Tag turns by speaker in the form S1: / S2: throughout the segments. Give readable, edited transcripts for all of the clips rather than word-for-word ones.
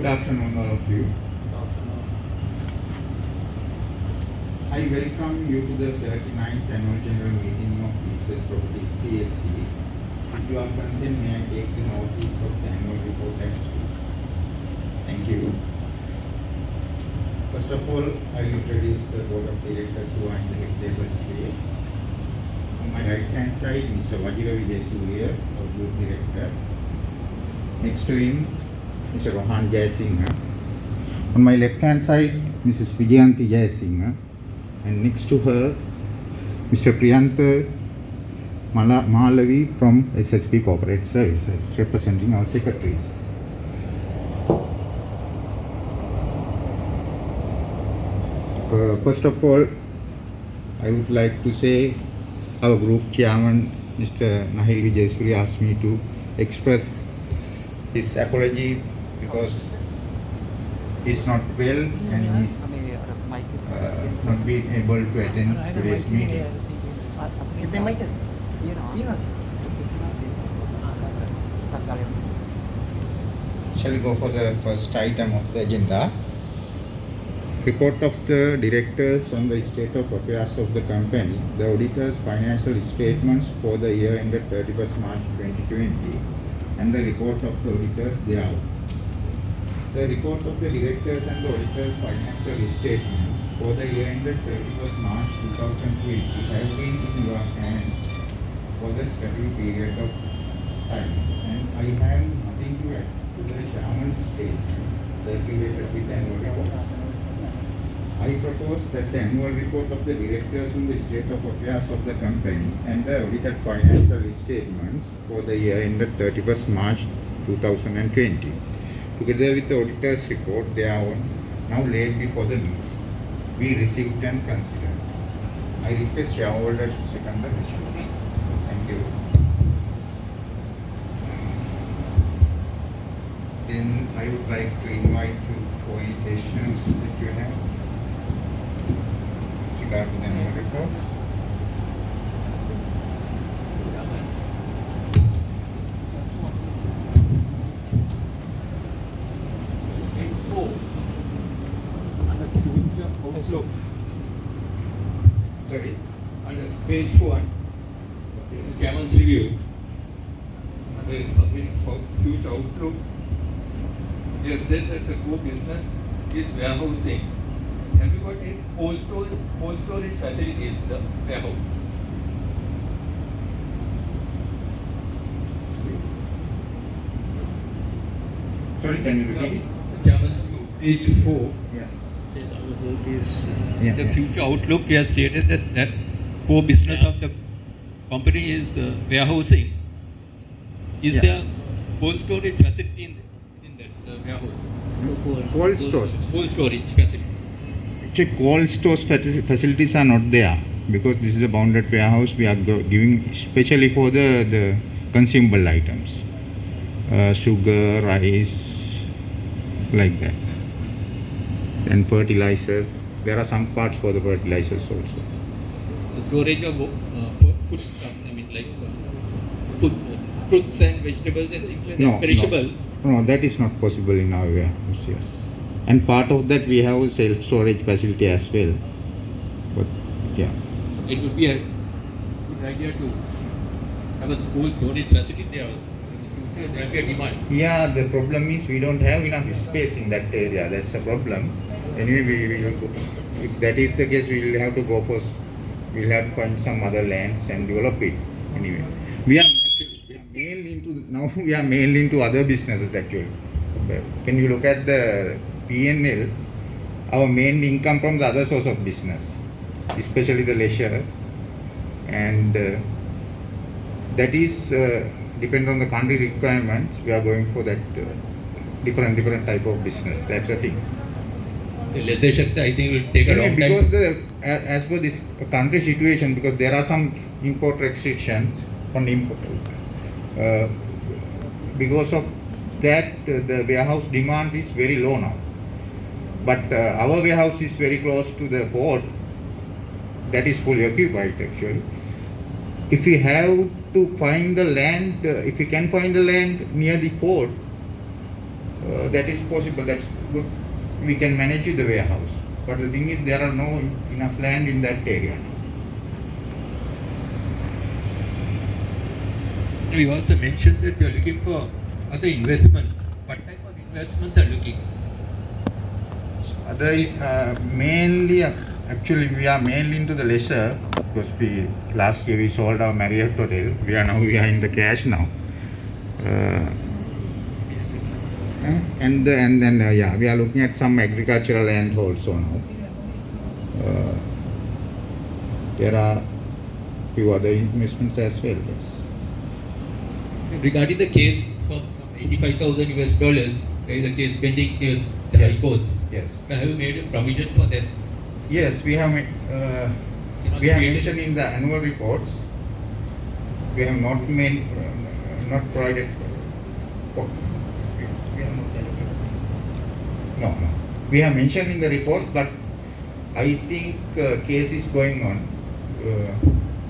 S1: Good afternoon, all of you. I welcome you to the 39th Annual General Meeting of Eastwest Properties PLC. With your consent, may I take the notice of the annual report as read? Thank you. First of all, I will introduce the Board of Directors who are in the head table today. On my right hand side, Mr. Vajira Vijayasuriya, our Group Director. Next to him, Mr. Rohan Jayasinghe. On my left hand side, Mrs. Vijayanti Jayasinghe. And next to her, Mr. Priyantha Malavi from SSB Corporate Services, representing our secretaries. First of all, I would like to say our group chairman, Mr. Nahil Vijayasuriya, asked me to express his apology because he's not well and he's not being able to attend today's meeting. Shall we go for the first item of the agenda? Report of the directors on the state of affairs of the company, the auditor's financial statements for the year ended 31st March 2020, and the report of the auditors thereof. The report of the directors and the auditors' financial statements for the year ended 31st March 2020 have been in your hands for the study period of time, and I have nothing to add to the chairman's statement circulated with the annual report. I propose that the annual report of the directors on the state of affairs of the company and the audited financial statements for the year ended 31st March 2020, together with the auditor's report thereon, now laid before the meeting, be received and considered. I request shareholders to second the resolution. Thank you. Then I would like to invite you for any questions that you have with regard to the annual report.
S2: Look,
S1: Sorry?
S2: under page 4, the chairman's review, under subject for future outlook, we have said that the core business is warehousing. Have you got any cold storage facilities in the warehouse?
S1: Sorry, can you repeat it?
S2: The chairman's review, page 4.
S1: Yeah.
S2: The future outlook, we have stated that core business of the company is warehousing. Is there cold storage facility in that warehouse?
S1: Cold stores.
S2: Cold storage facility.
S1: Actually, cold stores facilities are not there because this is a bounded warehouse. We are giving especially for the consumable items, sugar, rice, like that, and fertilizers. There are some parts for the fertilizers also.
S2: The storage of food stuff, I mean like fruits and vegetables and things like that, perishables.
S1: No, that is not possible in our warehouse, yes. And part of that we have a self-storage facility as well. But, yeah.
S2: It would be a good idea to have a cold storage facility there also. In the future, there will be a demand.
S1: Yeah, the problem is we don't have enough space in that area. That's the problem. Anyway, we will go. If that is the case, we will have to go for. We'll have to find some other lands and develop it. Anyway, we are mainly into other businesses actually. When you look at the P&L, our main income from the other source of business, especially the leisure, and that is depend on the country requirements. We are going for that different type of business. That's the thing.
S2: The leisure sector, I think, will take a long time.
S1: Because as per this country situation, because there are some import restrictions on import. Because of that, the warehouse demand is very low now. But our warehouse is very close to the port. That is fully occupied actually. If we have to find the land, if we can find the land near the port, that is possible. That's good. We can manage the warehouse. But the thing is, there are no enough land in that area.
S2: You also mentioned that you are looking for other investments. What type of investments are you looking?
S1: Other is mainly, actually, we are mainly into the leisure because last year we sold our Marriott hotel. We are in the cash now. And then yeah, we are looking at some agricultural land also now. There are few other investments as well. Yes.
S2: Regarding the case for some $85,000, there is a case pending case the
S1: Yes.
S2: High Courts.
S1: Yes.
S2: Have you made a provision for that?
S1: Yes, we have mentioned in the annual reports. We have not made, not provided. We have not allocated. No. We have mentioned in the report, but I think case is going on.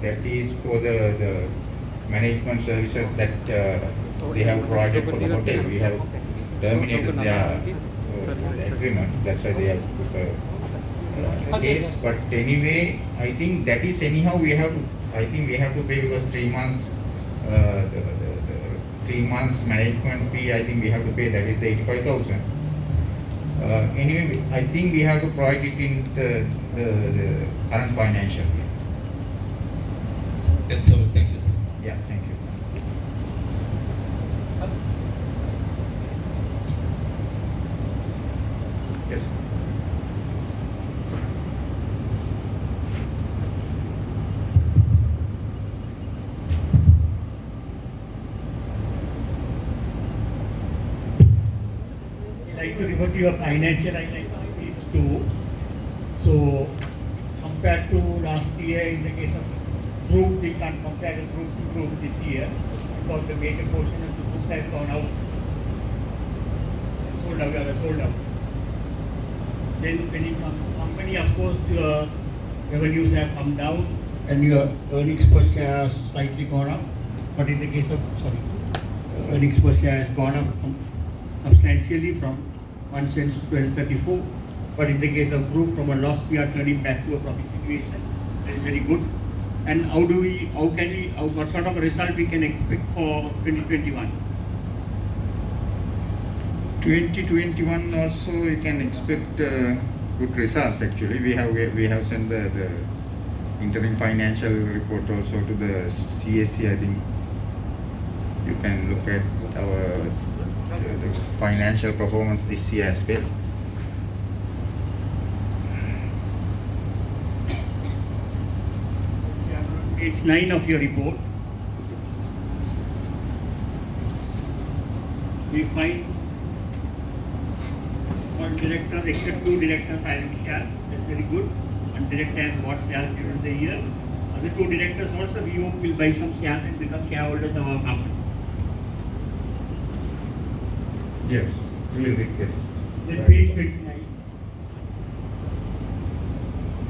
S1: That is for the management services that they have provided for the hotel. We have terminated their agreement. That's why they have put a case. But anyway, I think that is anyhow we have to. I think we have to pay because 3 months. The 3 months management fee. I think we have to pay. That is the 85,000. Anyway, I think we have to provide it in the current financial year.
S2: That's all. Thank you, sir.
S1: Yeah, thank you. Yes.
S3: I'd like to refer to your financial highlights on page 2. So, compared to last year, in the case of group, we can't compare the group to group this year because the major portion of the group has gone out. Sold out. Then, when it comes to company, of course, your revenues have come down and your earnings per share has slightly gone up. But in the case of, earnings per share has gone up substantially from 1 cent to 12.34. But in the case of group, from a loss, we are turning back to a profit situation. That is very good. And what sort of result we can expect for 2021?
S1: 2021 also you can expect good results. Actually, we have sent the interim financial report also to the CAC. I think you can look at our the financial performance this year as well.
S3: Page 9 of your report, we find all directors except 2 directors having shares. That's very good. One director has bought shares during the year. Other 2 directors also, we hope, will buy some shares and become shareholders of our company.
S1: Yes, we will request.
S3: Then page 29.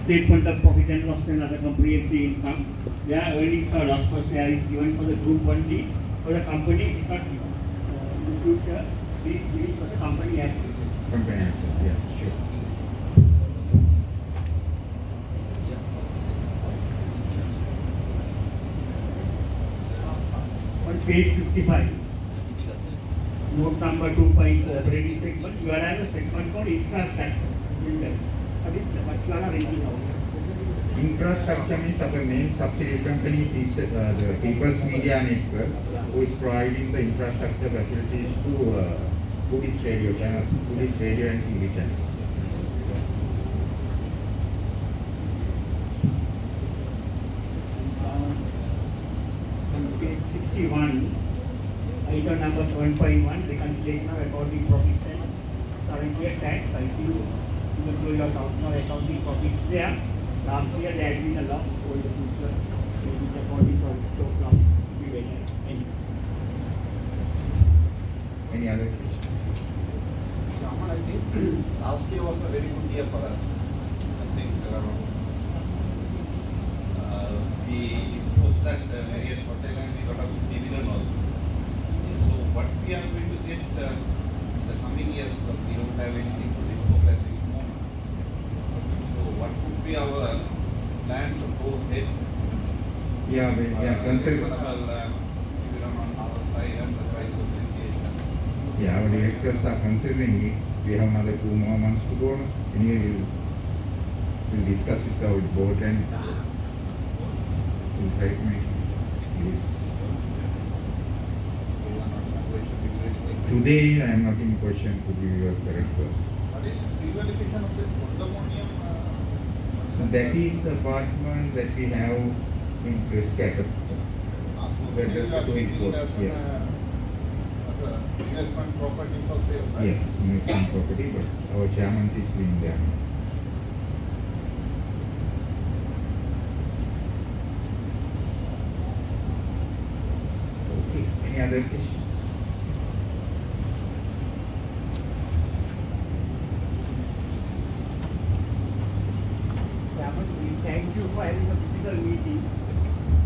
S3: Statement of profit and loss and other comprehensive income. Their earnings or loss per share is given for the group only. For the company, it is not given. In the future, please give it for the company as well.
S1: Company answer. Yeah, sure.
S3: On page 55, note number 2.4, operating segment, you are at a segment called infrastructure. What you are renting out.
S1: Infrastructure means our main subsidiary company is the People's Media Network, who is providing the infrastructure facilities to Buddhist radio channels, Buddhist radio and TV channels.
S3: On page 61, item number 7.1, reconciliation of accounting profits and current year tax. I think even though you are talking of accounting profits there, last year there had been a loss, so in the future, maybe the accounting profits to plus will be better.
S1: Any other questions?
S4: Shaman, I think last year was a very good year for us. I think we disposed at Marriott Hotel and we got a dividend also. So what we are going to get, the coming years, we don't have anything to discuss at this moment. So what would be our plan to go ahead?
S1: Yeah, we are considering.
S4: Even on our side and the price appreciation.
S1: Yeah, our directors are considering it. We have another 2 more months to go. Anyway, we'll discuss with our board and we'll try to make this. Today, I am not in position to give you a correct word.
S4: What is the revaluation of this condominium?
S1: That is the apartment that we have in Criscat. That is the two equals, yeah.
S4: As a investment property for sale, right?
S1: Yes, investment property, but our chairman is in there. Okay, any other questions?
S3: Chairman, we thank you for having a physical meeting.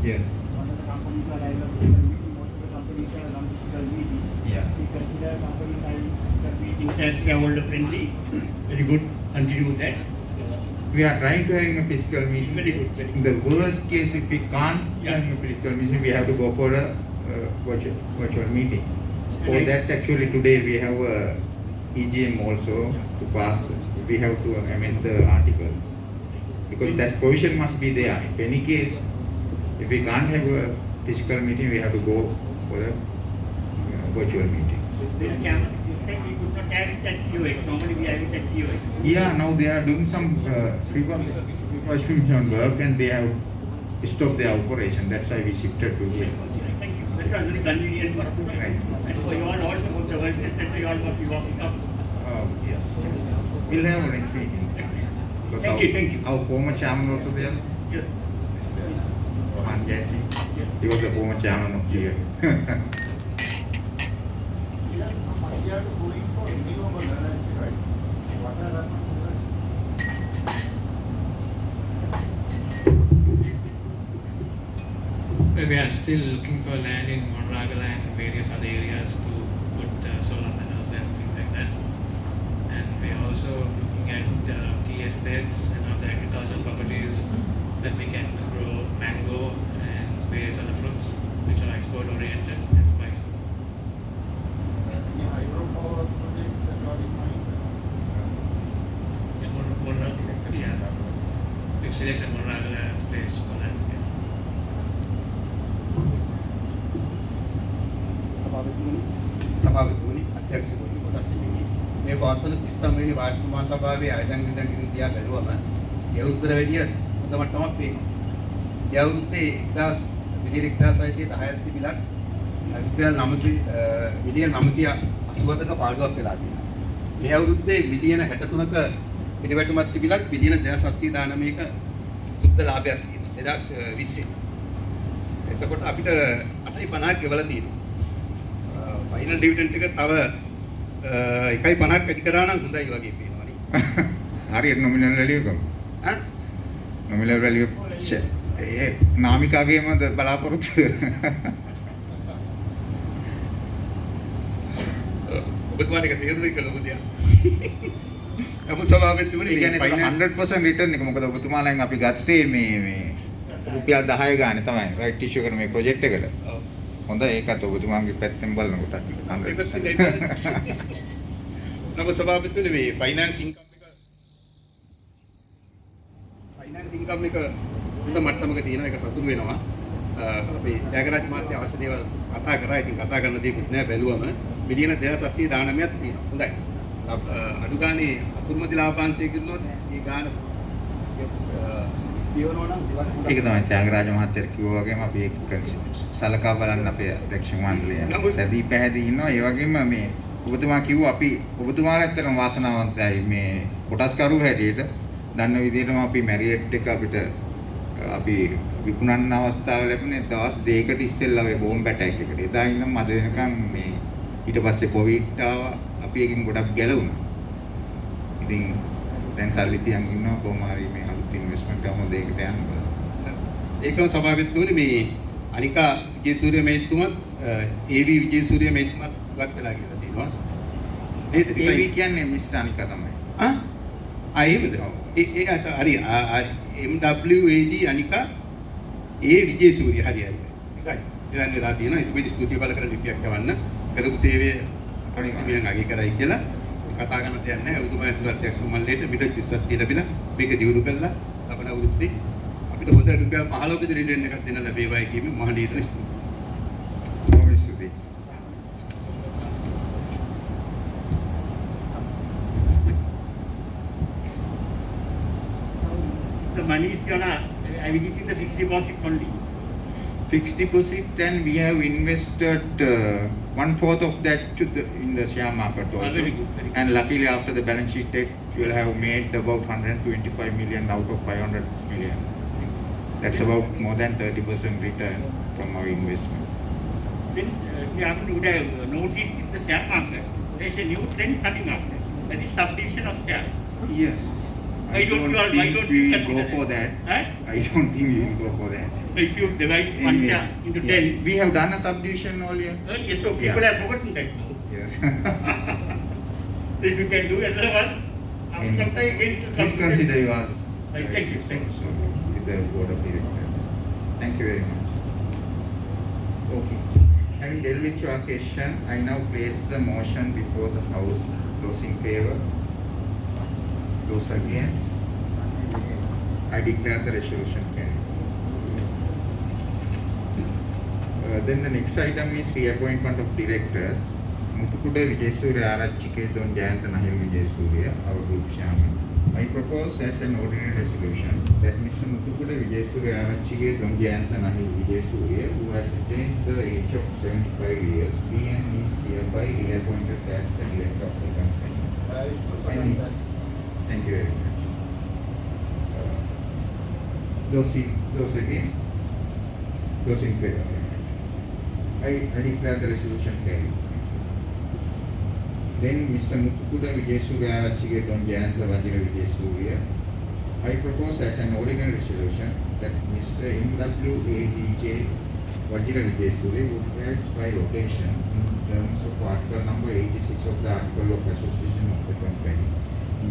S1: Yes.
S3: One of the companies are having a physical meeting, most of the companies have a non-physical meeting.
S1: Yeah.
S3: We consider companies having physical meetings as shareholder friendly. Very good, continue with that.
S1: We are trying to having a physical meeting.
S3: Very good, very
S1: In the worst case, if we can't
S3: Yeah.
S1: having a physical meeting, we have to go for a virtual meeting. For
S3: Okay.
S1: that, actually today we have a EGM also to pass. We have to amend the articles because that provision must be there. In any case, if we can't have a physical meeting, we have to go for a virtual meeting.
S3: Then Chairman, this time we could not have it at TOH. Normally we have it at TOH.
S1: Yeah, now they are doing some reconstruction work and they have stopped their operation. That's why we shifted to here.
S3: Thank you. That was very convenient for us.
S1: Right.
S3: And for you all also, for the World Trade Center, you all must be walking up.
S1: Yes, yes. We'll have a next meeting. Because
S3: Thank you, thank you.
S1: Our former chairman also there,
S3: Yes.
S1: Rohan Jesse.
S3: Yes.
S1: He was the former chairman of here.
S4: We are going for renewable energy, right? What has happened to that?
S5: We are still looking for land in Monragala and various other areas to put solar panels and things like that. And we are also looking at tea estates and other agricultural properties that we can grow mango and various other fruits which are export oriented and spices.
S4: Any hydropower projects that are in mind?
S5: In Monragala, yeah. We've selected Monragala as a place for that. Yeah.
S6: සභාපතිතුමනි අධ්‍යක්ෂකතුමනි කොටස් දෙන්නේ මේ පවත්වන 39 වෙනි වාර්ෂික මහසභාවේ ආයතන විධානකින් දිහා බැලුවම ඒ උත්තර වැඩිය හොඳ මට්ටමක් පේනවා. ඒ අවුරුද්දේ 1610ක් තිබිලක් රුපියල් 900 මිලියන් 980ක පාඩුවක් වෙලා තියෙනවා. මේ අවුරුද්දේ මිලියන 63ක පිරිවැටුමක් තිබිලක් මිලියන 2719ක සුද්ධ ලාභයක් තියෙනවා 2020. එතකොට අපිට 8.50ක් ගෙවලා තියෙනවා. ෆයිනල් ඩිවිඩන්ඩ් එක තව 1.50ක් වැඩි කරා නම් හොඳයි වගේ පේනවා නේ.
S1: හරියට nominal value එක.
S6: ඈ?
S1: nominal value ඒ නාමිකාගේම බලාපොරොත්තු.
S6: ඔබතුමාට ඒක තේරුණේ කියලා ලොකු දෙයක්. නමුත් සභාපතිතුමනි
S1: ඒ කියන්නේ 100% return එක මොකද ඔබතුමාලෙන් අපි ගත්තේ මේ රුපියල් 10 ගානේ තමයි right issue කරන මේ project එකට.
S6: ඔව්.
S1: හොඳ ඒකත් ඔබතුමාගේ පැත්තෙන් බලනකොට
S6: නමුත් සභාපතිතුමනි මේ ෆයිනෑන්ස් ඉන්කම් එක හොඳ මට්ටමක තියෙනවා. ඒක සතුටු වෙනවා. අපි ත්‍යාගරාජ මහත්තයා අවශ්‍ය දේවල් කතා කරා. ඉතින් කතා කරන්න දෙයක්වත් නැහැ බැලුවම මිලියන 2819ක් තියෙනවා. හොඳයි. අඩු ගානේ අතුරුමැදි ලාභාංශය කිව්වොත් මේ ගාන පියවනවා නම්
S1: ඒක තමයි ත්‍යාගරාජ මහත්තයා කිව්වා වගේම අපි ඒක සලකා බලන්න අපේ අධ්‍යක්ෂ මණ්ඩලය සැදී පැහැදී ඉන්නවා. ඒ වගේම මේ ඔබතුමා කිව්වා අපි ඔබතුමාලා ඇත්තටම වාසනාවන්තයි මේ කොටස්කරු හැටියට දන්න විදිහටම අපි මැරියට් එක අපිට අපි විකුණන්න අවස්ථාව ලැබුණේ දවස් දෙකකට ඉස්සෙල්ලා ඔය බෝම්බ ඇටැක් එකට. එදා ඉඳන් මද වෙනකන් මේ ඊට පස්සේ කොවිඩ් ආවා. අපි එකකින් ගොඩක් ගැලවුණා. ඉතින් දැන් සල්ලි තියන් ඉන්නවා කොහොම හරි මේ අලුත් ඉන්වෙස්ට්මන්ට් එකම දෙයකට යන්න බලන්න.
S6: ඒකම සභාපතිතුමනි මේ අනිකා විජේසූරිය මහත්තුමත් ඒවි විජේසූරිය මහත්මත් වත් වෙලා කියලා තියෙනවා. නේද?
S1: ඒ කියන්නේ මිස් අනිකා තමයි.
S6: එහෙමද? ඒ හරි MWAD අනිකා ඒ විජේසූරිය හරි. ඉතින් ඉතින් වෙලා තියෙනවා. ඒක මේ ස්තුතිය බල කරලා ලිපියක් යවන්න. කරපු සේවය පරිස්සමෙන් අගය කරයි කියලා කතා කරන්න දෙයක් නැහැ. ඔබතුමා ඇතුළත් අධ්‍යක්ෂ මණ්ඩලයට මිට 30ක් ලැබිලා මේක දියුණු කළා. ලබන අවුරුද්දේ අපිට හොඳ රුපියල් 15ක රිටර්න් එකක් දෙන්න ලැබේවායි කියමින් මහණීට ස්තුතියි.
S1: බොහොම ස්තුතියි.
S3: The money is gonna, I will give you the fixed deposits only.
S1: Fixed deposit, and we have invested 1/4 of that in the share market also.
S3: Very good, very good.
S1: And luckily, after the balance sheet date, we will have made about 125 million out of 500 million. That's about more than 30% return from our investment.
S3: Then you would have noticed in the share market, there is a new trend coming up. That is subdivision of shares.
S1: Yes.
S3: Why don't you all- why
S1: think
S3: don't
S1: we
S3: you
S1: will go
S3: consider
S1: for
S3: that?
S1: that. I don't think we will go for that.
S3: So if you divide one
S1: Anyway,
S3: share into
S1: yeah.
S3: 10,
S1: We have done a subdivision earlier.
S3: yes, so people
S1: Yeah.
S3: have forgotten that now.
S1: Yes.
S3: So if you can do another one, after some time again to
S1: We'll consider you as
S3: Right, thank you, thank you.
S1: also with the board of directors. Thank you very much. Okay. Having dealt with your question, I now place the motion before the house. Those in favor? Those against? I declare the resolution carried. Then the next item is reappointment of directors. Muthukuda Vijayasuriya Arachike Don Jayantha Nahil Vijayasuriya, our group chairman. I propose as an ordinary resolution that Mr. Muthukuda Vijayasuriya Arachike Don Jayantha Nahil Vijayasuriya, who has attained the age of 75 years, be and is hereby reappointed as the director of the company. Thank you very much. Those against? Those in favor? I declare the resolution carried. Then Mr. Muthukuda Vijayasuriya Arachike Don Jayantha Vajira Vijayasuriya, I propose as an ordinary resolution that Mr. MWADJ Vajira Vijayasuriya would have by rotation in terms of article number 86 of the article of association of the company.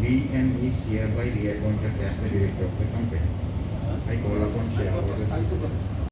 S1: B and is hereby reappointed as the director of the company. I call upon shareholders